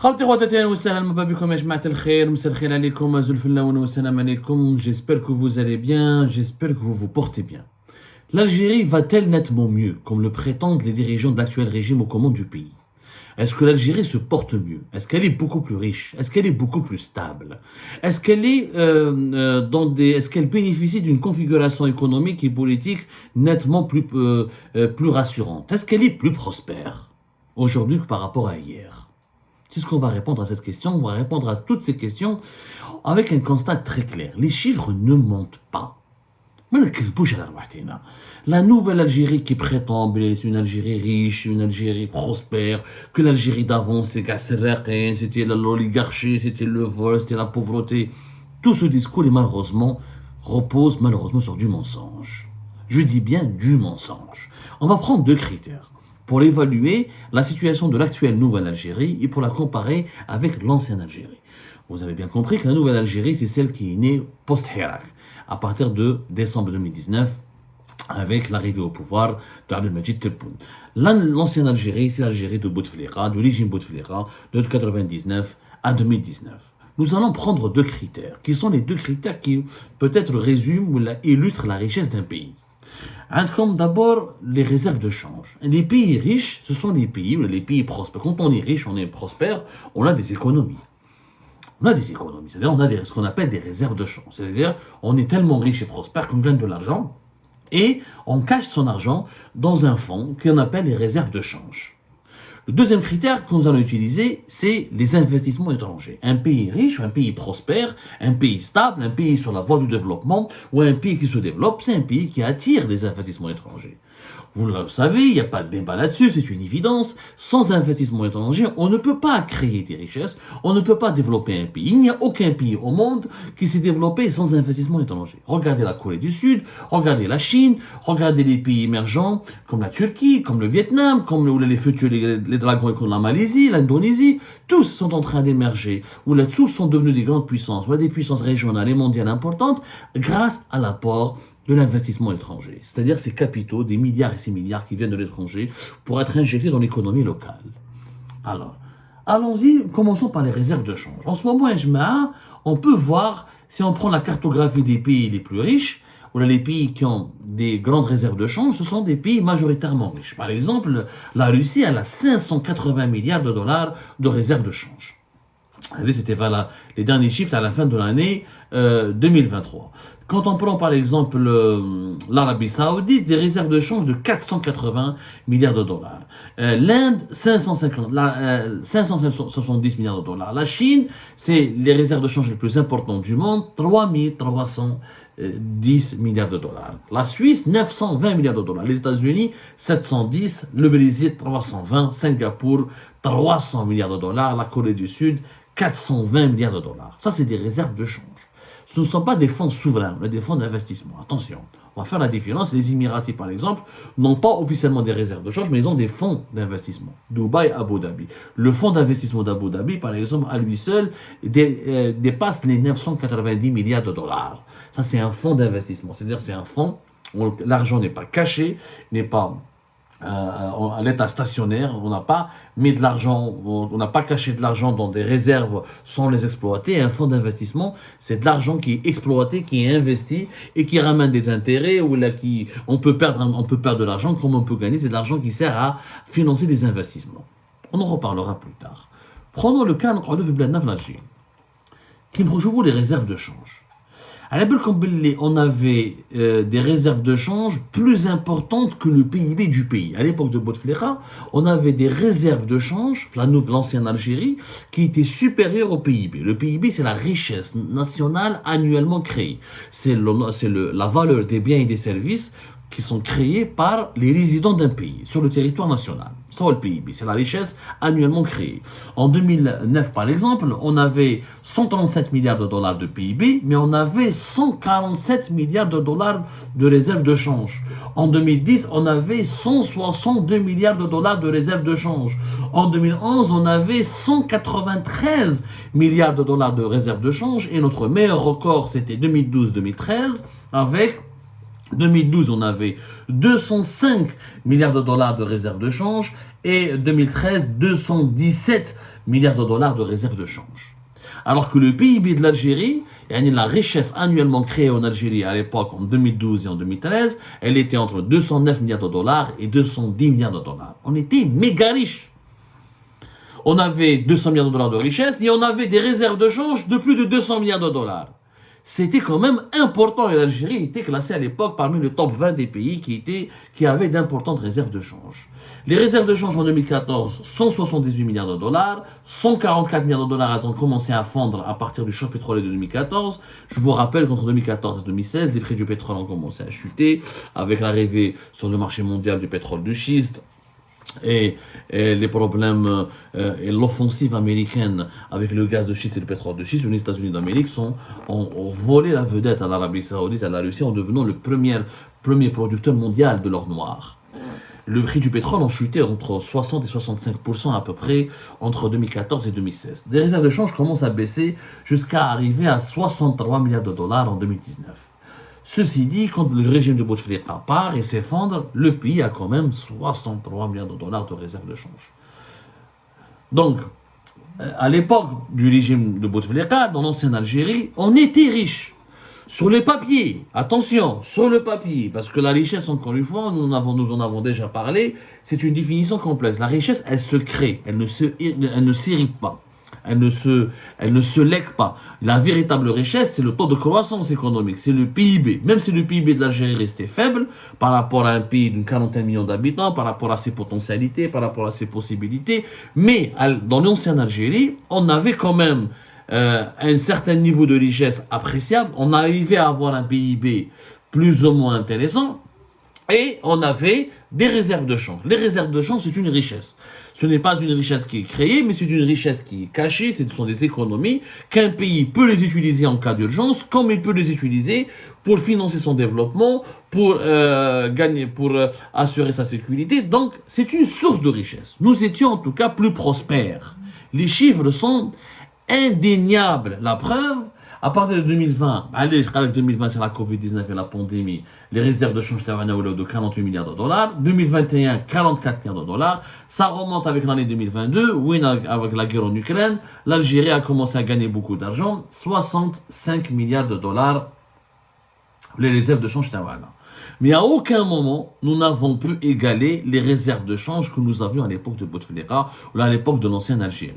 خوتي خواتاتي اهلا وسهلا مرحبا بكم يا جماعة الخير مساء الخير عليكم زلف النون والسلام عليكم. J'espère que vous allez bien, j'espère que vous vous portez bien. L'Algérie va-t-elle nettement mieux, comme le prétendent les dirigeants de l'actuel régime aux commandes du pays? Est-ce que l'Algérie se porte mieux? Est-ce qu'elle est beaucoup plus riche? Est-ce qu'elle est beaucoup plus stable? Est-ce qu'elle bénéficie d'une configuration économique et politique nettement plus rassurante? Est-ce qu'elle est plus prospère aujourd'hui que par rapport à hier? C'est ce qu'on va répondre à cette question. On va répondre à toutes ces questions avec un constat très clair. Les chiffres ne mentent pas. La nouvelle Algérie qui prétend être une Algérie riche, une Algérie prospère, que l'Algérie d'avant c'était l'oligarchie, c'était le vol, c'était la pauvreté. Tout ce discours repose malheureusement sur du mensonge. Je dis bien du mensonge. On va prendre deux critères pour évaluer la situation de l'actuelle nouvelle Algérie et pour la comparer avec l'ancienne Algérie. Vous avez bien compris que la nouvelle Algérie, c'est celle qui est née post-Hirak, à partir de décembre 2019, avec l'arrivée au pouvoir de Abdelmadjid Tebboune. L'ancienne Algérie, c'est l'Algérie de Bouteflika, du régime Bouteflika, de 1999 à 2019. Nous allons prendre deux critères, qui sont les deux critères qui peut-être résument ou illustrent la richesse d'un pays. Comme d'abord les réserves de change. Les pays riches, ce sont les pays prospères. Quand on est riche, on est prospère, on a des économies. C'est-à-dire on a ce qu'on appelle des réserves de change. C'est-à-dire on est tellement riche et prospère qu'on gagne de l'argent et on cache son argent dans un fonds qu'on appelle les réserves de change. Le deuxième critère que nous allons utiliser, c'est les investissements étrangers. Un pays riche, un pays prospère, un pays stable, un pays sur la voie du développement ou un pays qui se développe, c'est un pays qui attire les investissements étrangers. Vous le savez, il n'y a pas de débat là-dessus, c'est une évidence. Sans investissement étranger, on ne peut pas créer des richesses, on ne peut pas développer un pays. Il n'y a aucun pays au monde qui s'est développé sans investissement étranger. Regardez la Corée du Sud, regardez la Chine, regardez les pays émergents comme la Turquie, comme le Vietnam, comme les dragons comme la Malaisie, l'Indonésie. Tous sont en train d'émerger, ou là-dessous sont devenus des grandes puissances, ou des puissances régionales et mondiales importantes grâce à l'apport de l'investissement étranger, c'est-à-dire ces capitaux, des milliards et ces milliards qui viennent de l'étranger pour être injectés dans l'économie locale. Alors, allons-y, commençons par les réserves de change. En ce moment, on peut voir, si on prend la cartographie des pays les plus riches, ou là, les pays qui ont des grandes réserves de change, ce sont des pays majoritairement riches. Par exemple, la Russie, elle a 580 milliards de dollars de réserves de change. C'était les derniers chiffres à la fin de l'année 2023. Quand on prend par exemple l'Arabie Saoudite, des réserves de change de 480 milliards de dollars. L'Inde, 570 milliards de dollars. La Chine, c'est les réserves de change les plus importantes du monde, 3310 milliards de dollars. La Suisse, 920 milliards de dollars. Les États-Unis, 710. Le Brésil, 320. Singapour, 300 milliards de dollars. La Corée du Sud, 420 milliards de dollars. Ça, c'est des réserves de change. Ce ne sont pas des fonds souverains, mais des fonds d'investissement. Attention, on va faire la différence. Les Émiratis, par exemple, n'ont pas officiellement des réserves de change, mais ils ont des fonds d'investissement. Dubaï, Abu Dhabi. Le fonds d'investissement d'Abu Dhabi, par exemple, à lui seul, dépasse les 990 milliards de dollars. Ça, c'est un fonds d'investissement. C'est-à-dire, c'est un fonds où l'argent n'est pas caché, n'est pas à l'état stationnaire, on n'a pas mis de l'argent, on n'a pas caché de l'argent dans des réserves sans les exploiter. Un fonds d'investissement, c'est de l'argent qui est exploité, qui est investi et qui ramène des intérêts, ou là on peut perdre de l'argent comme on peut gagner. C'est de l'argent qui sert à financer des investissements. On en reparlera plus tard. Prenons le cas de l'Algérie, qui me rejoue les réserves de change. À la on avait des réserves de change plus importantes que le PIB du pays. À l'époque de Bouteflika, on avait des réserves de change, l'ancienne Algérie, qui étaient supérieures au PIB. Le PIB, c'est la richesse nationale annuellement créée. C'est la valeur des biens et des services qui sont créés par les résidents d'un pays sur le territoire national. Ça, le PIB, c'est la richesse annuellement créée. En 2009, par exemple, on avait 137 milliards de dollars de PIB, mais on avait 147 milliards de dollars de réserves de change. En 2010, on avait 162 milliards de dollars de réserves de change. En 2011, on avait 193 milliards de dollars de réserves de change, et notre meilleur record, c'était 2012-2013, avec 2012, on avait 205 milliards de dollars de réserves de change et 2013, 217 milliards de dollars de réserves de change. Alors que le PIB de l'Algérie, la richesse annuellement créée en Algérie à l'époque, en 2012 et en 2013, elle était entre 209 milliards de dollars et 210 milliards de dollars. On était méga riches. On avait 200 milliards de dollars de richesse et on avait des réserves de change de plus de 200 milliards de dollars. C'était quand même important et l'Algérie était classée à l'époque parmi le top 20 des pays qui avaient d'importantes réserves de change. Les réserves de change en 2014, 178 milliards de dollars, 144 milliards de dollars elles ont commencé à fondre à partir du choc pétrolier de 2014. Je vous rappelle qu'entre 2014 et 2016, les prix du pétrole ont commencé à chuter avec l'arrivée sur le marché mondial du pétrole de schiste. Et les problèmes et l'offensive américaine avec le gaz de schiste et le pétrole de schiste, les États-Unis d'Amérique ont volé la vedette à l'Arabie Saoudite et à la Russie en devenant le premier producteur mondial de l'or noir. Le prix du pétrole a chuté entre 60 et 65% à peu près entre 2014 et 2016. Les réserves de change commencent à baisser jusqu'à arriver à 63 milliards de dollars en 2019. Ceci dit, quand le régime de Bouteflika part et s'effondre, le pays a quand même 63 milliards de dollars de réserves de change. Donc, à l'époque du régime de Bouteflika, dans l'ancienne Algérie, on était riche. Sur le papier, attention, sur le papier, parce que la richesse, encore une fois, nous en avons déjà parlé, c'est une définition complexe. La richesse, elle se crée, elle ne s'hérite pas. Elle ne se lègue pas. La véritable richesse, c'est le taux de croissance économique, c'est le PIB. Même si le PIB de l'Algérie restait faible par rapport à un pays d'une quarantaine de millions d'habitants, par rapport à ses potentialités, par rapport à ses possibilités, mais dans l'ancienne Algérie, on avait quand même un certain niveau de richesse appréciable. On arrivait à avoir un PIB plus ou moins intéressant. Et on avait des réserves de change. Les réserves de change, c'est une richesse. Ce n'est pas une richesse qui est créée, mais c'est une richesse qui est cachée. Ce sont des économies qu'un pays peut les utiliser en cas d'urgence, comme il peut les utiliser pour financer son développement, pour assurer sa sécurité. Donc, c'est une source de richesse. Nous étions en tout cas plus prospères. Les chiffres sont indéniables. La preuve, à partir de 2020, allez, 2020 c'est la Covid-19 et la pandémie, les réserves de change étaient de 48 milliards de dollars, 2021 44 milliards de dollars, ça remonte avec l'année 2022, oui, avec la guerre en Ukraine, l'Algérie a commencé à gagner beaucoup d'argent, 65 milliards de dollars, les réserves de change tawana. Mais à aucun moment, nous n'avons pu égaler les réserves de change que nous avions à l'époque de Bouteflika ou à l'époque de l'ancienne Algérie.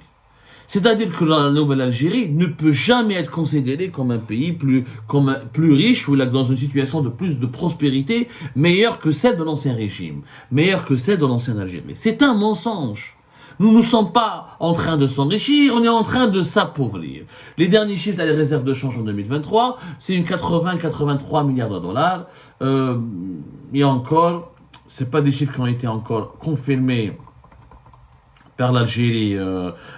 C'est-à-dire que la nouvelle Algérie ne peut jamais être considérée comme un pays plus riche ou dans une situation de plus de prospérité meilleure que celle de l'ancien régime, meilleure que celle de l'ancienne Algérie. C'est un mensonge. Nous ne sommes pas en train de s'enrichir, on est en train de s'appauvrir. Les derniers chiffres des réserves de change en 2023, c'est une 80-83 milliards de dollars. Et encore, c'est pas des chiffres qui ont été encore confirmés par l'Algérie,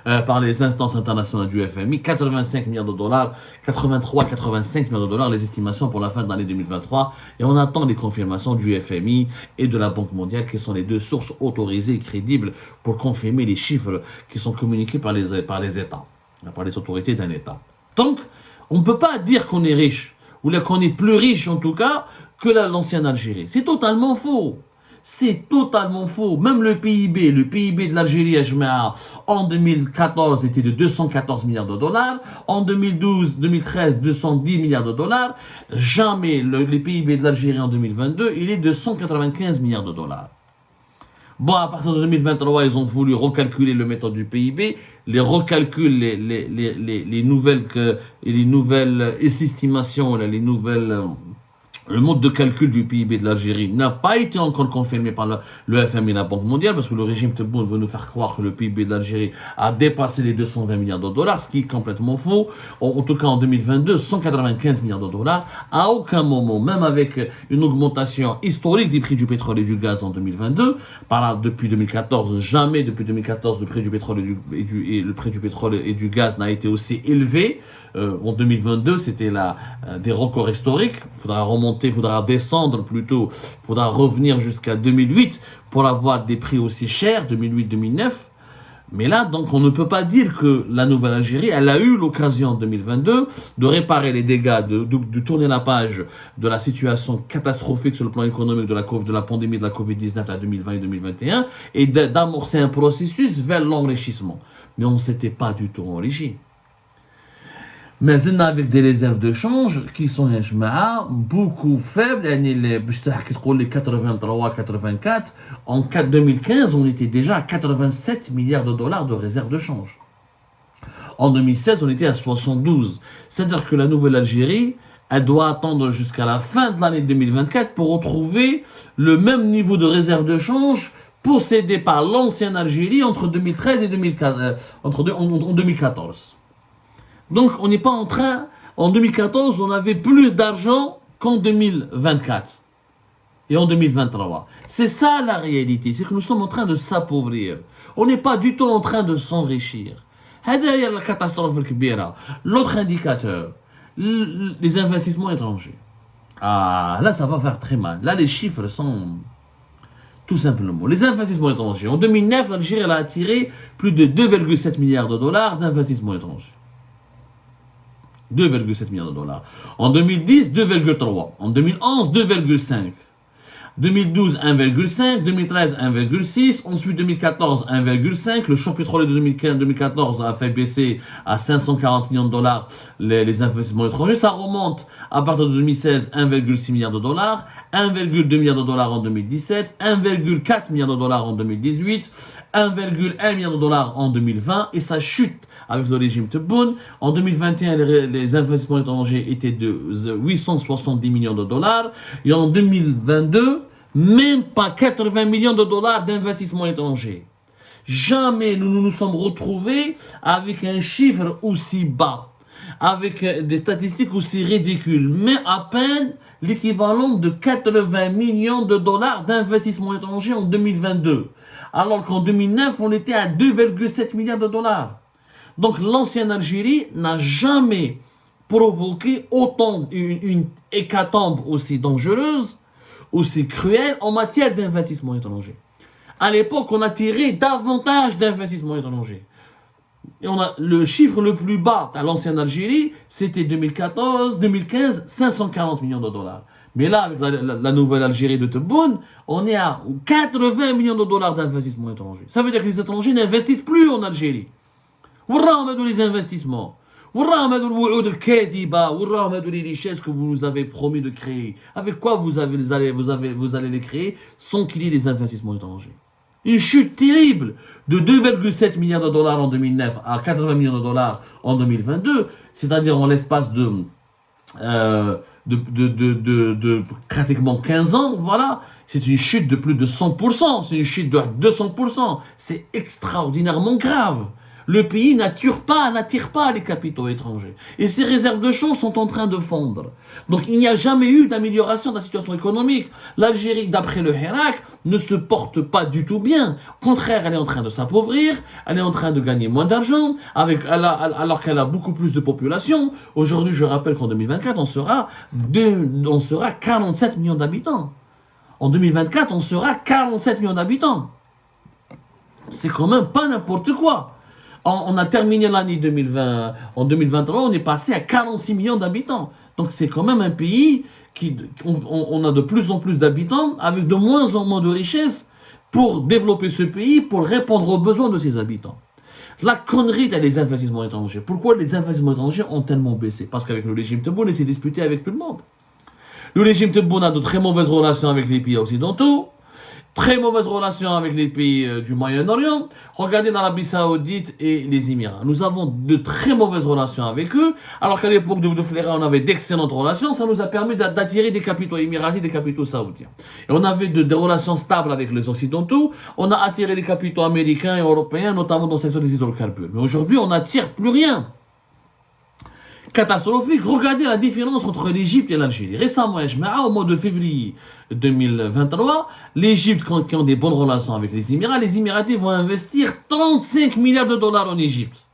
par les instances internationales du FMI, 85 milliards de dollars, 83-85 milliards de dollars, les estimations pour la fin de l'année 2023, et on attend les confirmations du FMI et de la Banque mondiale, qui sont les deux sources autorisées et crédibles pour confirmer les chiffres qui sont communiqués par les États, par les autorités d'un État. Donc, on ne peut pas dire qu'on est riche, ou qu'on est plus riche en tout cas, que l'ancienne Algérie. C'est totalement faux. C'est totalement faux. Même le PIB de l'Algérie en 2014 était de 214 milliards de dollars. En 2013, 210 milliards de dollars. Jamais le PIB de l'Algérie en 2022, il est de 195 milliards de dollars. Bon, à partir de 2023, ils ont voulu recalculer le méthode du PIB, les nouvelles estimations, le mode de calcul du PIB de l'Algérie n'a pas été encore confirmé par le FMI et la Banque mondiale, parce que le régime Tebboune veut nous faire croire que le PIB de l'Algérie a dépassé les 220 milliards de dollars, ce qui est complètement faux. En tout cas, en 2022, 195 milliards de dollars. À aucun moment, même avec une augmentation historique des prix du pétrole et du gaz en 2022, depuis 2014, jamais depuis 2014, le prix du pétrole le prix du pétrole et du gaz n'a été aussi élevé. En 2022, c'était des records historiques. Il faudra descendre plutôt, il faudra revenir jusqu'à 2008 pour avoir des prix aussi chers, 2008-2009. Mais là, donc, on ne peut pas dire que la Nouvelle-Algérie, elle a eu l'occasion en 2022 de réparer les dégâts, de tourner la page de la situation catastrophique sur le plan économique de la pandémie de la Covid-19 à 2020 et 2021 et d'amorcer un processus vers l'enrichissement. Mais on ne s'était pas du tout enrichi. Mais on a avec des réserves de change qui sont beaucoup faibles. Les 83, 84. En 2015, on était déjà à 87 milliards de dollars de réserves de change. En 2016, on était à 72. C'est-à-dire que la Nouvelle-Algérie, elle doit attendre jusqu'à la fin de l'année 2024 pour retrouver le même niveau de réserve de change possédé par l'ancienne Algérie entre 2013 et 2014. Donc, on n'est pas en train... En 2014, on avait plus d'argent qu'en 2024 et en 2023. C'est ça la réalité, c'est que nous sommes en train de s'appauvrir. On n'est pas du tout en train de s'enrichir. La catastrophe الكبيرة. L'autre indicateur, les investissements étrangers. Ah, là, ça va faire très mal. Là, les chiffres sont... Tout simplement. Les investissements étrangers. En 2009, l'Algérie a attiré plus de 2,7 milliards de dollars d'investissements étrangers. 2,7 milliards de dollars. En 2010, 2,3. En 2011, 2,5. 2012, 1,5. 2013, 1,6. Ensuite, 2014, 1,5. Le choc pétrolier de 2014 a fait baisser à 540 millions de dollars les investissements étrangers. Ça remonte à partir de 2016, 1,6 milliard de dollars. 1,2 milliard de dollars en 2017. 1,4 milliard de dollars en 2018. 1,1 milliard de dollars en 2020. Et ça chute avec le régime Tebboune. En 2021, les investissements étrangers étaient de 870 millions de dollars. Et en 2022, même pas 80 millions de dollars d'investissements étrangers. Jamais nous nous sommes retrouvés avec un chiffre aussi bas, avec des statistiques aussi ridicules, mais à peine l'équivalent de 80 millions de dollars d'investissements étrangers en 2022. Alors qu'en 2009, on était à 2,7 milliards de dollars. Donc l'ancienne Algérie n'a jamais provoqué autant une hécatombe aussi dangereuse, aussi cruelle en matière d'investissement étranger. À l'époque, on a tiré davantage d'investissements étrangers. Et on a le chiffre le plus bas à l'ancienne Algérie, c'était 2015, 540 millions de dollars. Mais là, avec la nouvelle Algérie de Tebboune, on est à 80 millions de dollars d'investissements étrangers. Ça veut dire que les étrangers n'investissent plus en Algérie. وراهم هذو les investissements, وراهم هذو الوعود الكاذبة, وراهم هذو les richesses que vous nous avez promis de créer. Avec quoi vous allez les créer sans qu'il y ait des investissements étrangers. Une chute terrible de 2,7 milliards de dollars en 2009 à 80 millions de dollars en 2022, c'est-à-dire en l'espace de pratiquement 15 ans, voilà. C'est une chute de plus de 100%, c'est une chute de 200%. C'est extraordinairement grave. Le pays n'attire pas les capitaux étrangers. Et ces réserves de change sont en train de fondre. Donc il n'y a jamais eu d'amélioration de la situation économique. L'Algérie, d'après le Hirak, ne se porte pas du tout bien. Au contraire, elle est en train de s'appauvrir, elle est en train de gagner moins d'argent, alors qu'elle a beaucoup plus de population. Aujourd'hui, je rappelle qu'en 2024, on sera 47 millions d'habitants. En 2024, on sera 47 millions d'habitants. C'est quand même pas n'importe quoi. On a terminé l'année 2020, en 2023, on est passé à 46 millions d'habitants. Donc c'est quand même un pays on a de plus en plus d'habitants avec de moins en moins de richesses pour développer ce pays, pour répondre aux besoins de ses habitants. La connerie, c'est les investissements étrangers. Pourquoi les investissements étrangers ont tellement baissé? Parce qu'avec le régime Tebboune, il s'est disputé avec tout le monde. Le régime Tebboune a de très mauvaises relations avec les pays occidentaux. Très mauvaise relation avec les pays du Moyen-Orient. Regardez l'Arabie Saoudite et les Émirats. Nous avons de très mauvaises relations avec eux, alors qu'à l'époque de Bouteflika, on avait d'excellentes relations. Ça nous a permis d'attirer des capitaux émiratis, des capitaux saoudiens. Et on avait des relations stables avec les Occidentaux. On a attiré les capitaux américains et européens, notamment dans le secteur des hydrocarbures. Mais aujourd'hui, on n'attire plus rien. Catastrophique. Regardez la différence entre l'Égypte et l'Algérie. Récemment, au mois de février 2023, l'Égypte, qui ont des bonnes relations avec les Émirats, les Émiratis vont investir 35 milliards de dollars en Égypte.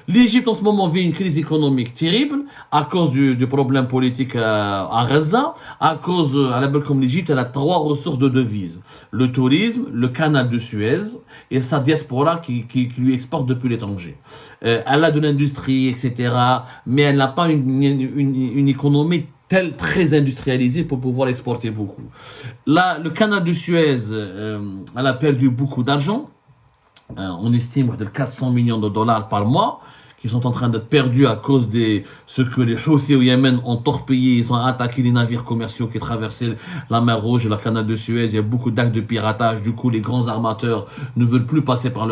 L'Égypte en ce moment vit une crise économique terrible à cause du problème politique à Gaza, à cause, à la belle comme l'Égypte, elle a trois ressources de devises. Le tourisme, le canal de Suez et sa diaspora qui lui exporte depuis l'étranger. Elle a de l'industrie, etc. Mais elle n'a pas une économie très industrialisée pour pouvoir exporter beaucoup. Là, le canal de Suez, elle a perdu beaucoup d'argent. On estime de 400 millions de dollars par mois qui sont en train d'être perdus à cause de ce que les Houthis au Yémen ont torpillé. Ils ont attaqué les navires commerciaux qui traversaient la mer Rouge et le canal de Suez. Il y a beaucoup d'actes de piratage. Du coup, les grands armateurs ne veulent plus passer par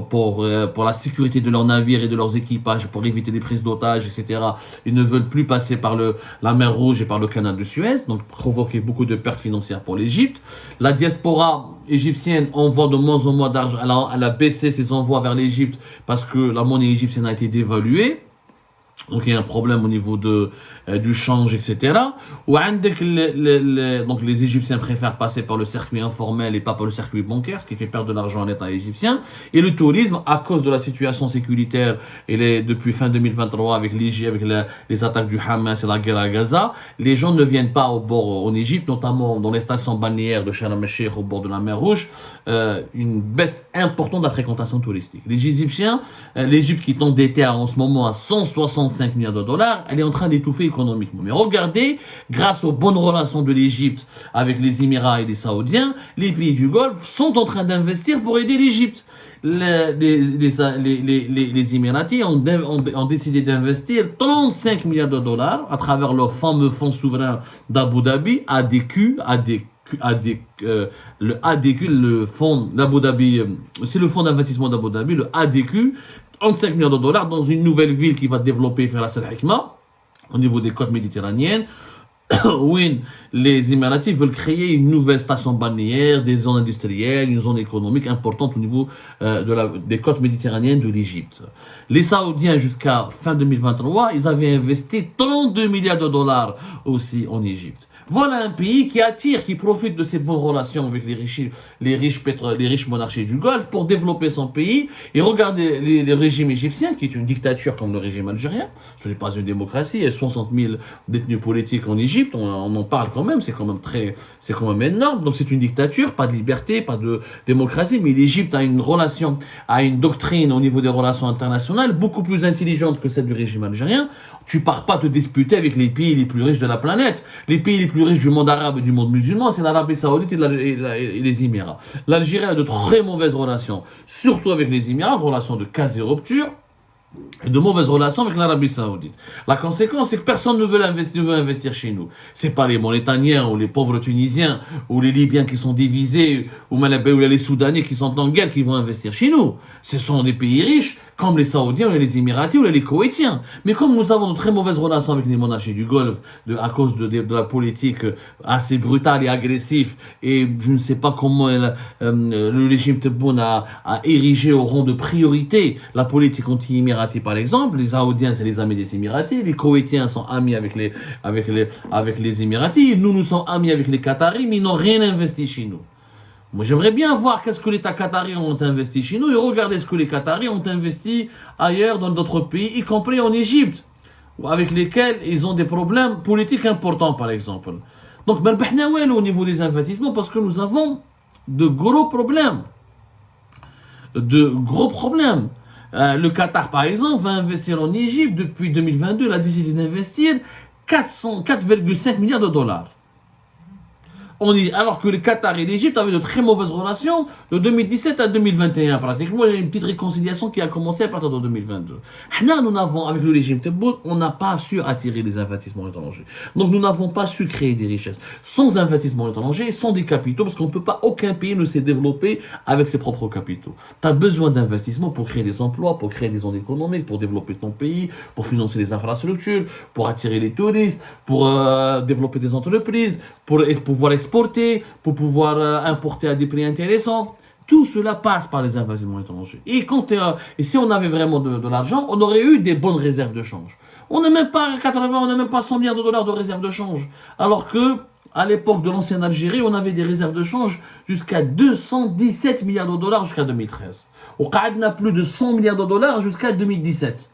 pour la sécurité de leurs navires et de leurs équipages, pour éviter des prises d'otages, etc. Ils ne veulent plus passer par la mer Rouge et par le canal de Suez, donc provoquer beaucoup de pertes financières pour l'Égypte. La diaspora égyptienne envoie de moins en moins d'argent. Elle a baissé ses envois vers l'Égypte parce que la monnaie égyptienne a été dévaluée. Donc il y a un problème au niveau du change, etc. Donc les Égyptiens préfèrent passer par le circuit informel et pas par le circuit bancaire, ce qui fait perdre de l'argent à l'État égyptien. Et le tourisme, à cause de la situation sécuritaire, depuis fin 2023 avec les attaques du Hamas et la guerre à Gaza, les gens ne viennent pas en Égypte, notamment dans les stations balnéaires de Sharm el-Sheikh au bord de la mer Rouge, une baisse importante de la fréquentation touristique. Les Égyptiens, l'Égypte qui est endettée en ce moment à 165 milliards de dollars, elle est en train d'étouffer économiquement. Mais regardez, grâce aux bonnes relations de l'Égypte avec les Émirats et les Saoudiens, les pays du Golfe sont en train d'investir pour aider l'Égypte. Les Émiratis ont décidé d'investir 35 milliards de dollars à travers leur fameux fonds souverain d'Abu Dhabi, le ADQ, le fonds d'Abu Dhabi, c'est le fonds d'investissement d'Abu Dhabi, le ADQ, 35 milliards de dollars dans une nouvelle ville qui va développer faire la Al Hikma au niveau des côtes méditerranéennes. Oui, les Émiratis veulent créer une nouvelle station balnéaire, des zones industrielles, une zone économique importante au niveau des côtes méditerranéennes de l'Égypte. Les Saoudiens, jusqu'à fin 2023, ils avaient investi 32 milliards de dollars aussi en Égypte. Voilà un pays qui attire, qui profite de ses bonnes relations avec les riches monarchies du Golfe pour développer son pays. Et regardez le régime égyptien, qui est une dictature comme le régime algérien. Ce n'est pas une démocratie. Il y a 60 000 détenus politiques en Égypte. On en parle quand même. C'est quand même énorme. Donc c'est une dictature, pas de liberté, pas de démocratie. Mais l'Égypte a une relation, a une doctrine au niveau des relations internationales beaucoup plus intelligente que celle du régime algérien. Tu pars pas te disputer avec les pays les plus riches de la planète. Les pays les plus riches du monde arabe et du monde musulman, c'est l'Arabie Saoudite et les Émirats. L'Algérie a de très mauvaises relations, surtout avec les Émirats, de relations de quasi-rupture, et de mauvaises relations avec l'Arabie Saoudite. La conséquence, c'est que personne ne veut investir chez nous. C'est pas les Mauritaniens ou les pauvres Tunisiens ou les Libyens qui sont divisés ou les Soudanais qui sont en guerre qui vont investir chez nous. Ce sont des pays riches comme les Saoudiens ou les Émiratis ou les Koweïtiens. Mais comme nous avons de très mauvaises relations avec les monarchies du Golfe à cause de la politique assez brutale et agressive, et je ne sais pas comment le régime Tebboune a érigé au rang de priorité la politique anti-émiratie par exemple. Les Saoudiens, c'est les amis des Émiratis, les Koweïtiens sont amis avec les Émiratis, nous sommes amis avec les Qataris, mais ils n'ont rien investi chez nous. Moi, j'aimerais bien voir qu'est-ce que les Qataris ont investi chez nous et regarder ce que les Qataris ont investi ailleurs dans d'autres pays, y compris en Égypte, avec lesquels ils ont des problèmes politiques importants, par exemple. Donc, au niveau des investissements, parce que nous avons de gros problèmes. Le Qatar, par exemple, va investir en Égypte depuis 2022. Il a décidé d'investir 4,5 milliards de dollars. Alors que le Qatar et l'Égypte avaient de très mauvaises relations de 2017 à 2021 pratiquement. Il y a une petite réconciliation qui a commencé à partir de 2022. Nous n'avons, avec le régime Tebboune, on n'a pas su attirer les investissements étrangers. Donc nous n'avons pas su créer des richesses. Sans investissements étrangers, sans des capitaux, parce qu'on ne peut pas, aucun pays ne s'est développé avec ses propres capitaux. Tu as besoin d'investissements pour créer des emplois, pour créer des zones économiques, pour développer ton pays, pour financer les infrastructures, pour attirer les touristes, pour développer des entreprises, pour pouvoir exporter, pour pouvoir importer à des prix intéressants. Tout cela passe par les investissements étrangers. Et si on avait vraiment de l'argent, on aurait eu des bonnes réserves de change. On n'a même pas 80, on n'a même pas 100 milliards de dollars de réserves de change. Alors que À l'époque de l'ancienne Algérie, on avait des réserves de change jusqu'à 217 milliards de dollars jusqu'à 2013. Au Qaïd, plus de 100 milliards de dollars jusqu'à 2017.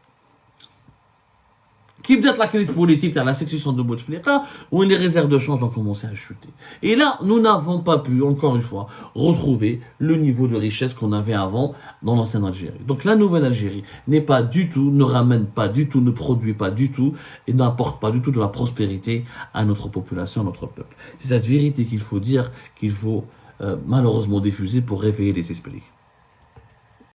Qui peut-être la crise politique à la succession de Bouteflika, où les réserves de change ont commencé à chuter. Et là, nous n'avons pas pu, encore une fois, retrouver le niveau de richesse qu'on avait avant dans l'ancienne Algérie. Donc la nouvelle Algérie n'est pas du tout, ne ramène pas du tout, ne produit pas du tout, et n'apporte pas du tout de la prospérité à notre population, à notre peuple. C'est cette vérité qu'il faut dire, qu'il faut malheureusement diffuser pour réveiller les esprits.